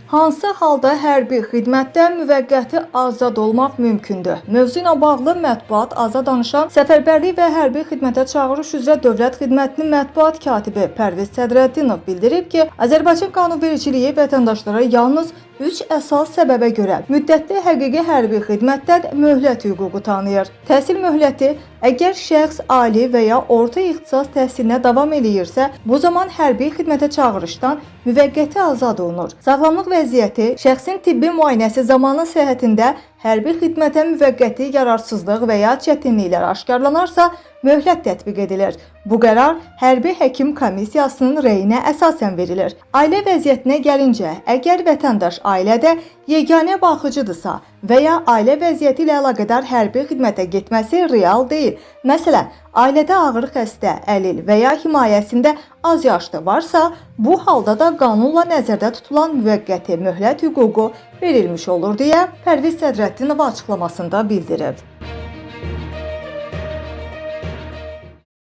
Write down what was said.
Hansı halda hərbi xidmətdən müvəqqəti azad olmaq mümkündür? Mövzu ilə bağlı Mətbuat Aza danışan Səfərbərlik və Hərbi Xidmətə Çağırış üzrə Dövlət Xidmətinin mətbuat katibi Pərviz Sədrəddinov bildirib ki, Azərbaycan qanunvericiliyi vətəndaşlara yalnız 3 əsas səbəbə görə müddətli həqiqi hərbi xidmətdən möhlət hüququ tanıyır. Təhsil möhləti əgər şəxs ali və ya orta ixtisas təhsilinə davam eləyirsə, bu zaman hərbi xidmətə çağırışdan müvəqqəti azad olunur. Sağlamlıq vəziyyəti şəxsin tibbi müayinəsi zamanı səhhətində hərbi xidmətə müvəqqəti yararsızlıq və ya çətinliklər aşkarlanarsa, möhlət tətbiq edilir. Bu qərar hərbi həkim komissiyasının rəyinə əsasən verilir. Ailə vəziyyətinə gəlincə, əgər vətəndaş ailədə yeganə baxıcıdırsa və ya ailə vəziyyəti ilə əlaqədar hərbi xidmətə getməsi real deyil. Məsələn, ailədə ağır xəstə, əlil və ya himayəsində az yaşlı varsa, bu halda da qanunla nəzərdə tutulan müvəqqəti möhlət hüququ verilmiş olur deyə Pərviz Sədrəddinov açıqlamasında bildirib.